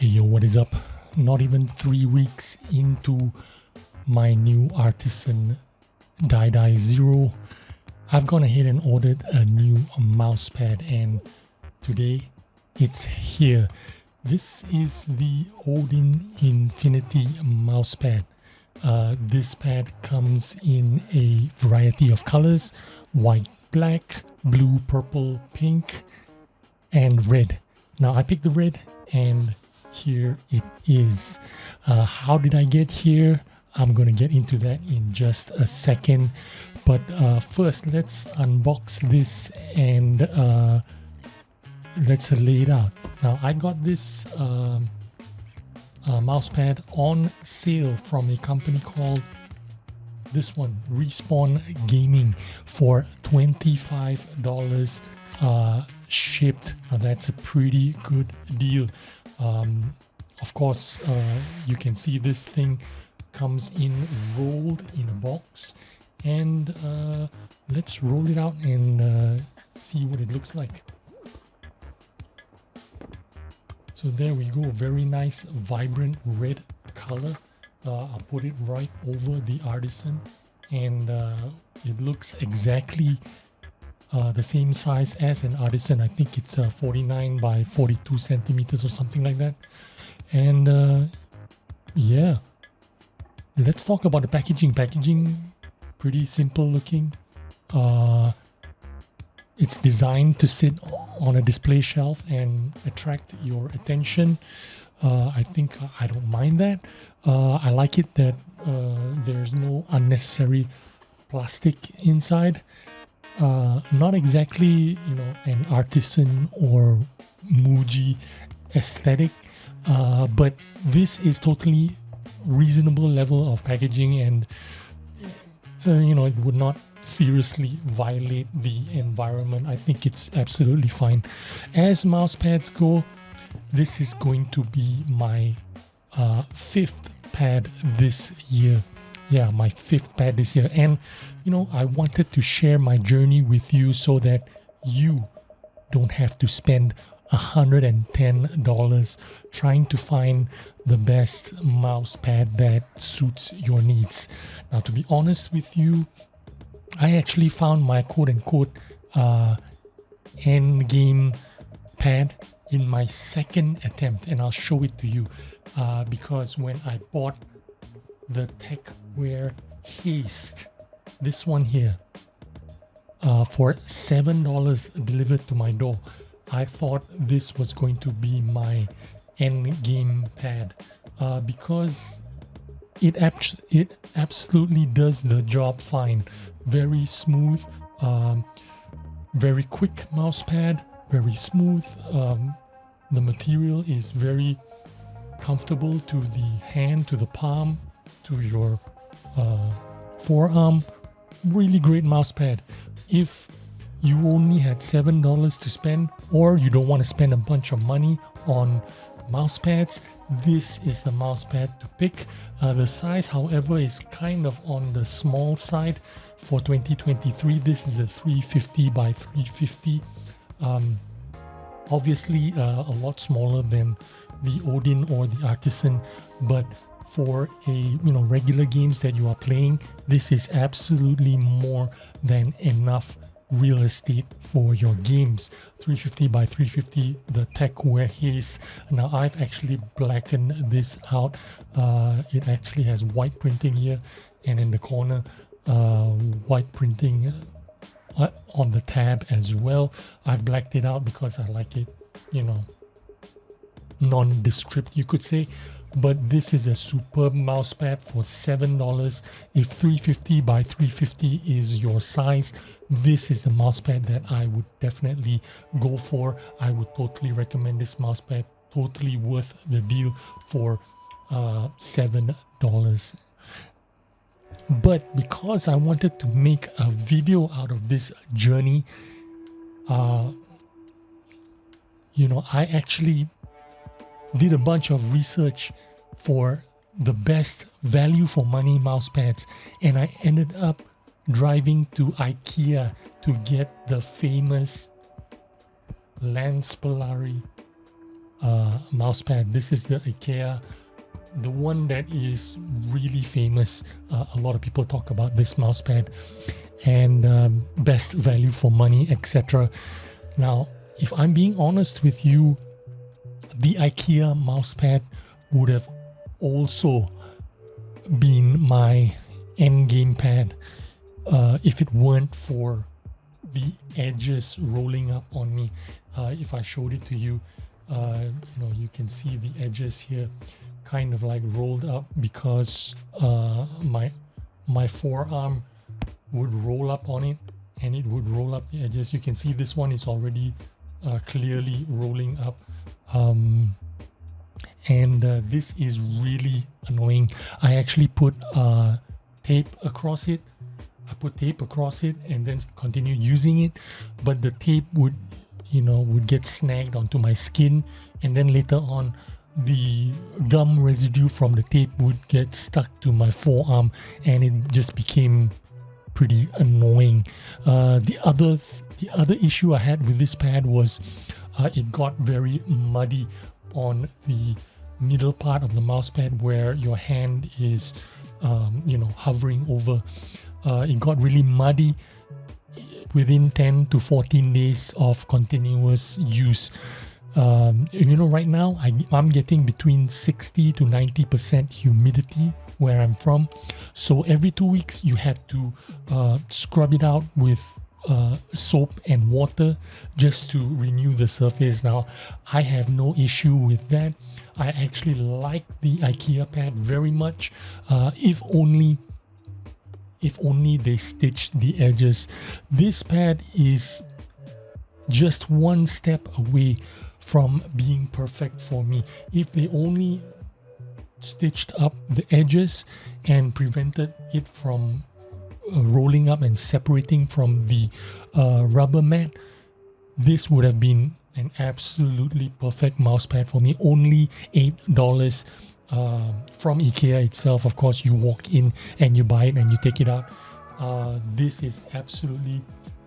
Hey yo, what is up? Not even 3 weeks into my new Artisan Zero, I've gone ahead and ordered a new mousepad, and today it's here. This is the Odin Infinity mousepad. This pad comes in a variety of colors: white, black, blue, purple, pink, and red. Now I picked the red, and here it is. How did I get here? I'm gonna get into that in just a second, but first let's unbox this and let's lay it out. Now I got this mousepad on sale from a company called this one, Respawn Gaming, for $25 shipped. Now that's a pretty good deal. Of course, you can see this thing comes in rolled in a box, and let's roll it out and see what it looks like. So there we go, very nice vibrant red color. I'll put it right over the Artisan, and it looks exactly the same size as an Artisan. I think it's 49 by 42 centimeters or something like that. And yeah, let's talk about the packaging. Pretty simple looking. It's designed to sit on a display shelf and attract your attention. I think I don't mind that. I like it that there's no unnecessary plastic inside. Not exactly, an Artisan or Muji aesthetic, but this is totally reasonable level of packaging, and it would not seriously violate the environment. I think it's absolutely fine. As mousepads go, this is going to be my fifth pad this year. Yeah, my fifth pad this year. And I wanted to share my journey with you so that you don't have to spend $110 trying to find the best mouse pad that suits your needs. Now, to be honest with you, I actually found my quote-unquote end game pad in my second attempt, and I'll show it to you because when I bought the Tecware Haste, this one here, for $7 delivered to my door, I thought this was going to be my end game pad because it absolutely does the job fine. Very smooth, very quick mouse pad, very smooth. The material is very comfortable to the hand, to the palm, to your forearm. Really great mouse pad. If you only had $7 to spend, or you don't want to spend a bunch of money on mouse pads, this is the mouse pad to pick. The size, however, is kind of on the small side for 2023. This is a 350 by 350. Obviously a lot smaller than the Odin or the Artisan, but for regular games that you are playing, this is absolutely more than enough real estate for your games. 350 by 350, the Tecware Haste. Now I've actually blackened this out. It actually has white printing here, and in the corner white printing on the tab as well. I've blacked it out because I like it, nondescript, you could say. But this is a superb mousepad for $7. If 350 by 350 is your size, this is the mousepad that I would definitely go for. I would totally recommend this mousepad. Totally worth the deal for $7. But because I wanted to make a video out of this journey, I actually did a bunch of research for the best value for money mousepads, and I ended up driving to Ikea to get the famous Lanspelare mousepad. This is the Ikea, the one that is really famous. A lot of people talk about this mousepad, and best value for money, etc. Now, if I'm being honest with you, the Ikea mousepad would have also been my end game pad if it weren't for the edges rolling up on me. If I showed it to you, you can see the edges here kind of like rolled up because my forearm would roll up on it, and it would roll up the edges. You can see this one is already clearly rolling up, and this is really annoying. I actually put tape across it. I put tape across it and then continue using it, but the tape would get snagged onto my skin, and then later on the gum residue from the tape would get stuck to my forearm, and it just became pretty annoying. The other issue I had with this pad was it got very muddy on the middle part of the mouse pad where your hand is hovering over. It got really muddy within 10 to 14 days of continuous use. Right now I'm getting between 60 to 90% humidity where I'm from, so every 2 weeks you have to scrub it out with soap and water just to renew the surface. Now, I have no issue with that. I actually like the Ikea pad very much, if only they stitched the edges. This pad is just one step away from being perfect for me. If they only stitched up the edges and prevented it from rolling up and separating from the rubber mat, this would have been an absolutely perfect mouse pad for me. Only $8 from Ikea itself. Of course, you walk in and you buy it and you take it out. This is absolutely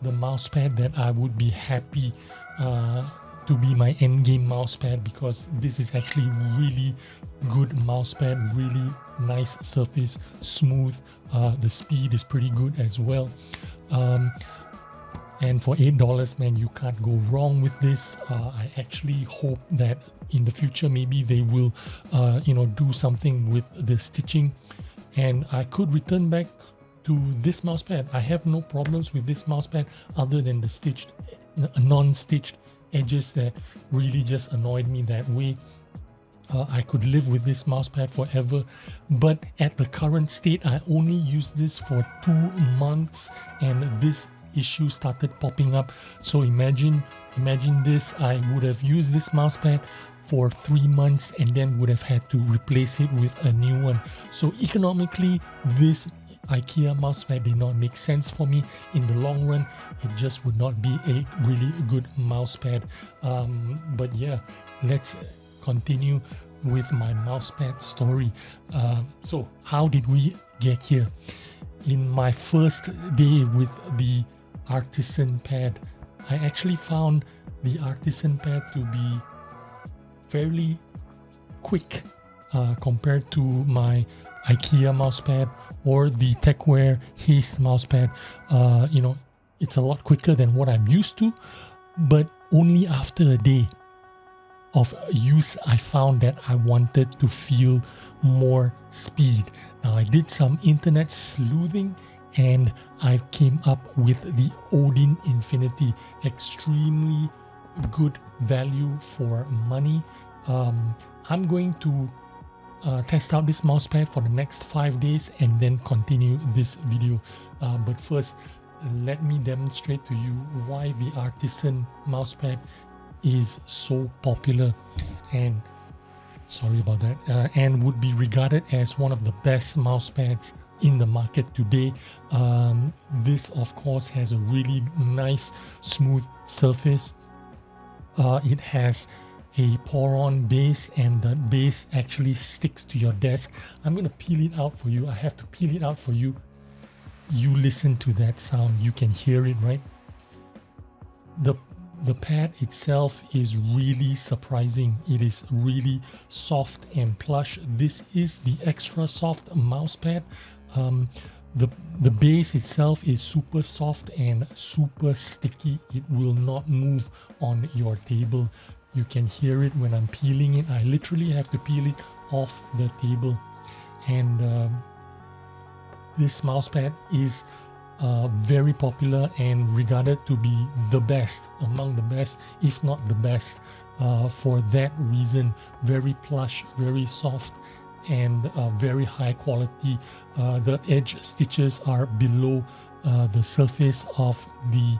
the mouse pad that I would be happy to be my end game mouse pad, because this is actually really good mouse pad, really nice surface, smooth. The speed is pretty good as well. And for $8, man, you can't go wrong with this. I actually hope that in the future maybe they will do something with the stitching, and I could return back to this mousepad. I have no problems with this mousepad other than the non-stitched edges that really just annoyed me that way. I could live with this mousepad forever, but at the current state I only used this for 2 months and this issue started popping up. So imagine this, I would have used this mousepad for 3 months and then would have had to replace it with a new one. So economically, this Ikea mousepad did not make sense for me in the long run. It just would not be a really good mousepad. But yeah, let's continue with my mousepad story. So how did we get here? In my first day with the Artisan pad, I actually found the Artisan pad to be fairly quick compared to my Ikea mousepad or the Tecware Haste mousepad. It's a lot quicker than what I'm used to, but only after a day of use I found that I wanted to feel more speed. Now, I did some internet sleuthing and I came up with the Odin Infinity. Extremely good value for money. I'm going to test out this mousepad for the next 5 days and then continue this video. But first, let me demonstrate to you why the Artisan mousepad is so popular and sorry about that, and would be regarded as one of the best mousepads in the market today. This of course has a really nice smooth surface. It has a pour-on base and the base actually sticks to your desk. I'm going to peel it out for you. I have to peel it out for you. You listen to that sound. You can hear it, right? the pad itself is really surprising. It is really soft and plush. This is the extra soft mouse pad. The base itself is super soft and super sticky. It will not move on your table. You can hear it when I'm peeling it. I literally have to peel it off the table. And this mouse pad is very popular and regarded to be the best, among the best, if not the best, for that reason. Very plush, very soft, and very high quality. The edge stitches are below the surface of the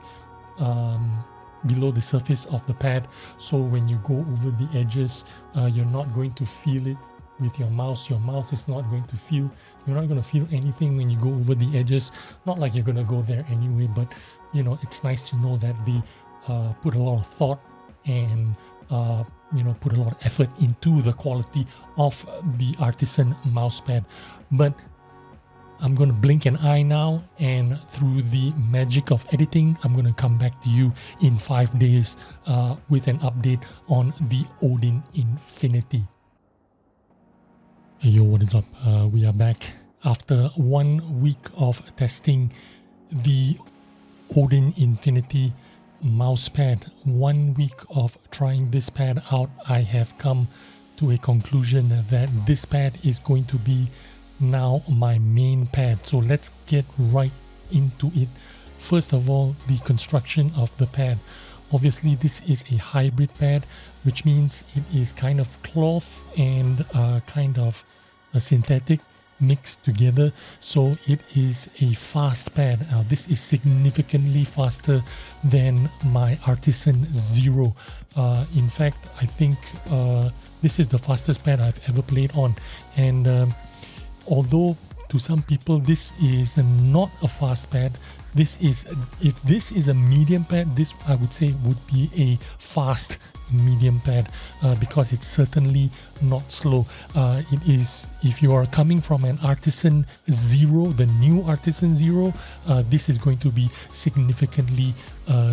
pad, so when you go over the edges, you're not going to feel it with your mouse. Your mouse is not going to feel, you're not going to feel anything when you go over the edges. Not like you're going to go there anyway, but you know, it's nice to know that they put a lot of thought and put a lot of effort into the quality of the Artisan mousepad. But I'm going to blink an eye now, and through the magic of editing, I'm going to come back to you in 5 days with an update on the Odin Infinity. Hey yo, what is up? We are back after 1 week of testing the Odin Infinity mousepad. 1 week of trying this pad out, I have come to a conclusion that this pad is going to be now my main pad. So let's get right into it. First of all, the construction of the pad. Obviously, this is a hybrid pad, which means it is kind of cloth and kind of a synthetic mixed together. So it is a fast pad. This is significantly faster than my Artisan Zero. In fact, I think this is the fastest pad I've ever played on. And although to some people this is not a fast pad, if this is a medium pad, this I would say would be a fast medium pad, because it's certainly not slow. It is, if you are coming from an Artisan Zero, the new Artisan Zero, this is going to be significantly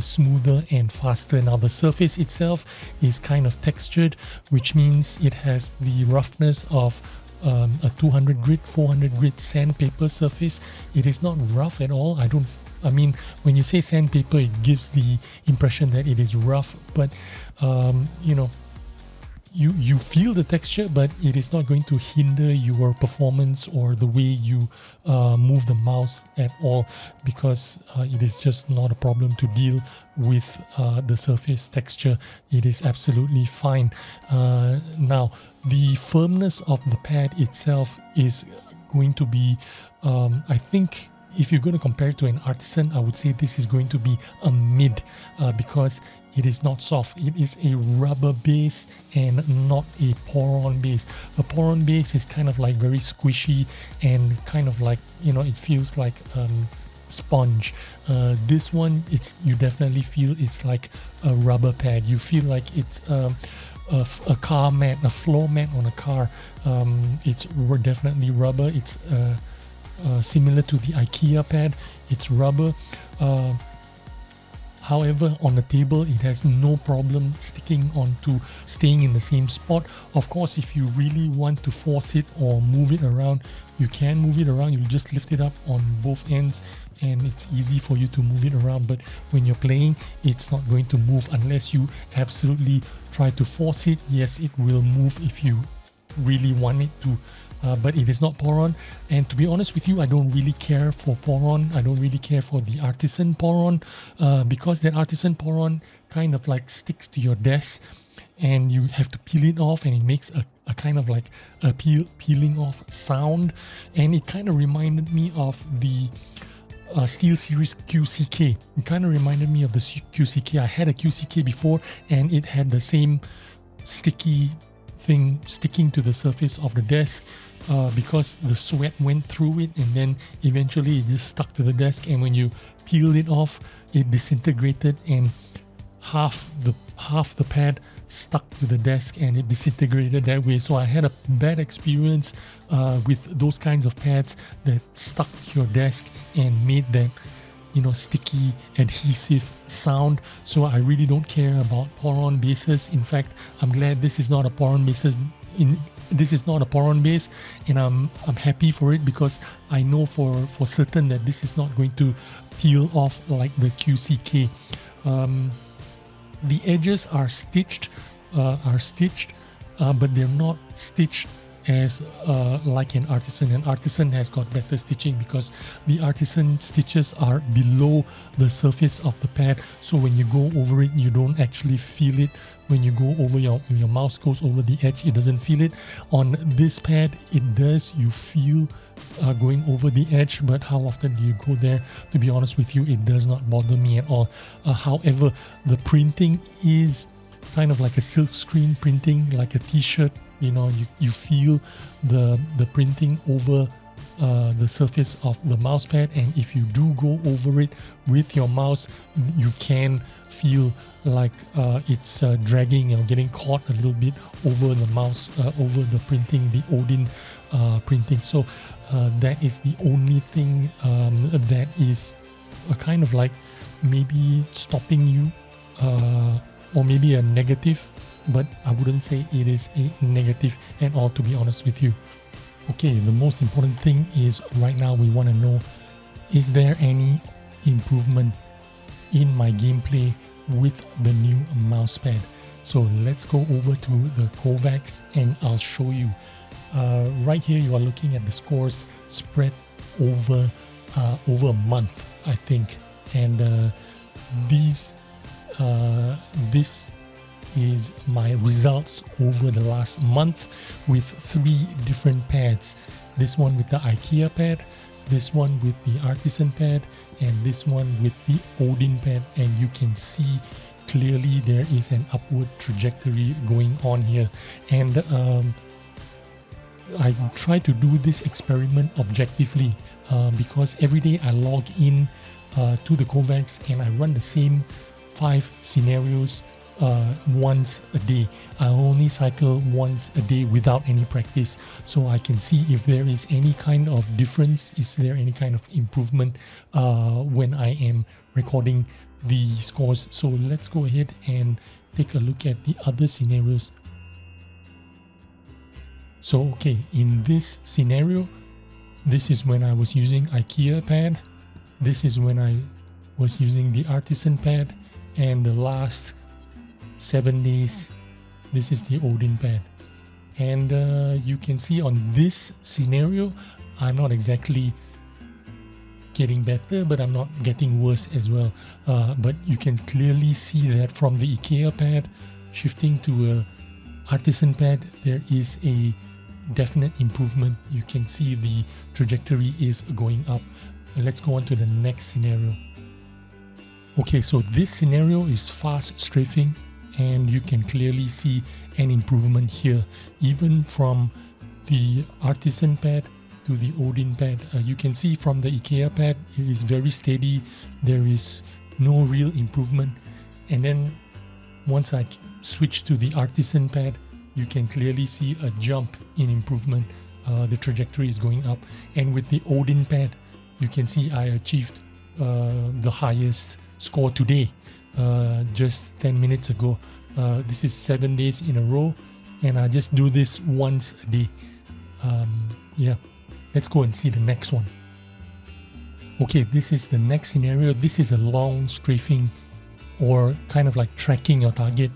smoother and faster. Now the surface itself is kind of textured, which means it has the roughness of a 200 grit, 400 grit sandpaper surface. It is not rough at all. I mean, when you say sandpaper, it gives the impression that it is rough, but you feel the texture, but it is not going to hinder your performance or the way you move the mouse at all, because it is just not a problem to deal with the surface texture. It is absolutely fine. Now, the firmness of the pad itself is going to be, I think, if you're going to compare it to an Artisan, I would say this is going to be a mid, because it is not soft. It is a rubber base and not a pour-on base. A pour-on base is kind of like very squishy and kind of like, it feels like sponge. This one, you definitely feel it's like a rubber pad. You feel like it's a car mat, a floor mat on a car. It's definitely rubber. It's similar to the Ikea pad. It's rubber. However, on the table, it has no problem staying in the same spot. Of course, if you really want to force it or move it around, you can move it around. You just lift it up on both ends and it's easy for you to move it around. But when you're playing, it's not going to move unless you absolutely try to force it. Yes, it will move if you really want it to. But it is not pour-on, and to be honest with you, I don't really care for pour-on. I don't really care for the Artisan pour-on, because that Artisan pour-on kind of like sticks to your desk and you have to peel it off, and it makes a kind of like a peeling off sound, and it kind of reminded me of the SteelSeries QCK. It kind of reminded me of the QCK. I had a QCK before and it had the same sticky thing sticking to the surface of the desk, because the sweat went through it and then eventually it just stuck to the desk, and when you peeled it off, it disintegrated and half the pad stuck to the desk and it disintegrated that way. So I had a bad experience with those kinds of pads that stuck to your desk and made that sticky adhesive sound. So I really don't care about pour-on bases. In fact, I'm glad this is not a pour-on bases. This is not a pour-on base, and I'm happy for it, because I know for certain that this is not going to peel off like the QCK. The edges are stitched, but they're not stitched as like an Artisan. An Artisan has got better stitching because the Artisan stitches are below the surface of the pad, so when you go over it, you don't actually feel it. When you go over your mouse goes over the edge, it doesn't feel it. On this pad, it does. You feel going over the edge, but how often do you go there? To be honest with you, it does not bother me at all. However, the printing is kind of like a silk screen printing, like a t-shirt. You feel the printing over the surface of the mouse pad, and if you do go over it with your mouse, you can feel like it's dragging and getting caught a little bit over the mouse, over the printing, the Odin printing. So that is the only thing that is kind of like maybe stopping you, or maybe a negative, but I wouldn't say it is a negative at all, to be honest with you. Okay, the most important thing is right now we want to know, is there any improvement in my gameplay with the new mousepad? So let's go over to the Kovacs and I'll show you. Right here you are looking at the scores spread over a month, I think, and this is my results over the last month with 3 different pads. This one with the Ikea pad, this one with the Artisan pad, and this one with the Odin pad, and you can see clearly there is an upward trajectory going on here. And I try to do this experiment objectively because every day I log in to the Kovacs and I run the same 5 scenarios once a day. I only cycle once a day without any practice, so I can see if there is any kind of difference, is there any kind of improvement when I am recording the scores. So let's go ahead and take a look at the other scenarios. So okay, in this scenario, this is when I was using Ikea pad, this is when I was using the Artisan pad, and the last 7 days, this is the Odin pad. And you can see on this scenario, I'm not exactly getting better, but I'm not getting worse as well. But you can clearly see that from the Ikea pad shifting to a Artisan pad, there is a definite improvement. You can see the trajectory is going up. Let's go on to the next scenario. Okay, so this scenario is fast strafing, and you can clearly see an improvement here, even from the Artisan pad to the Odin pad. You can see from the Ikea pad, it is very steady. There is no real improvement. And then once I switch to the Artisan pad, you can clearly see a jump in improvement. The trajectory is going up. And with the Odin pad, you can see I achieved the highest score today, just 10 minutes ago. This is 7 days in a row, and I just do this once a day. Yeah, let's go and see the next one. Okay, this is the next scenario. This is a long strafing, or kind of like tracking your target.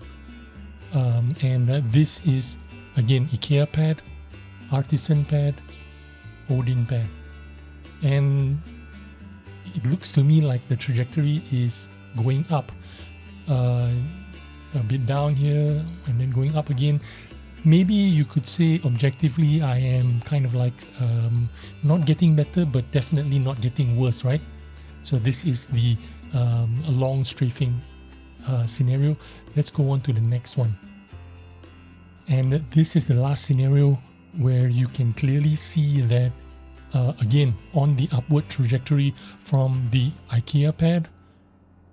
And this is again Ikea pad, Artisan pad, Odin pad, and it looks to me like the trajectory is going up, a bit down here and then going up again. Maybe you could say objectively I am kind of like not getting better, but definitely not getting worse, right? So this is the long strafing scenario. Let's go on to the next one. And this is the last scenario where you can clearly see that again on the upward trajectory from the Ikea pad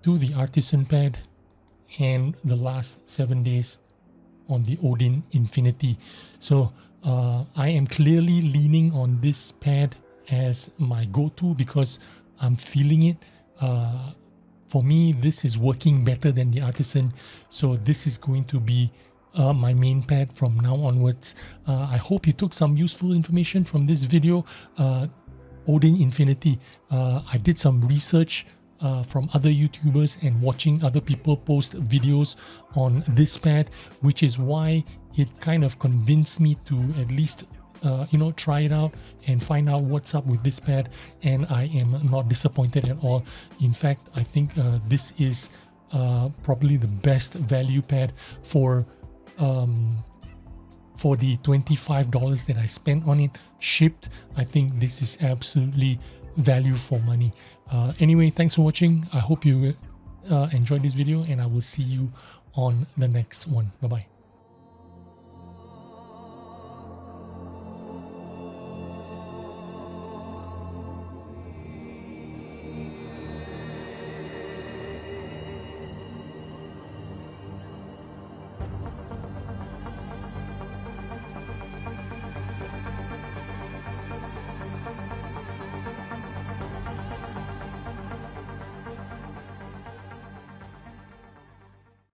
to the Artisan pad, and the last 7 days on the Odin Infinity. So I am clearly leaning on this pad as my go-to because I'm feeling it. For me, this is working better than the Artisan, so this is going to be my main pad from now onwards. I hope you took some useful information from this video. Odin Infinity. I did some research from other YouTubers and watching other people post videos on this pad, which is why it kind of convinced me to at least try it out and find out what's up with this pad, and I am not disappointed at all. In fact, I think this is probably the best value pad for the $25 that I spent on it shipped. I think this is absolutely value for money. Anyway, thanks for watching. I hope you enjoyed this video, and I will see you on the next one. Bye bye.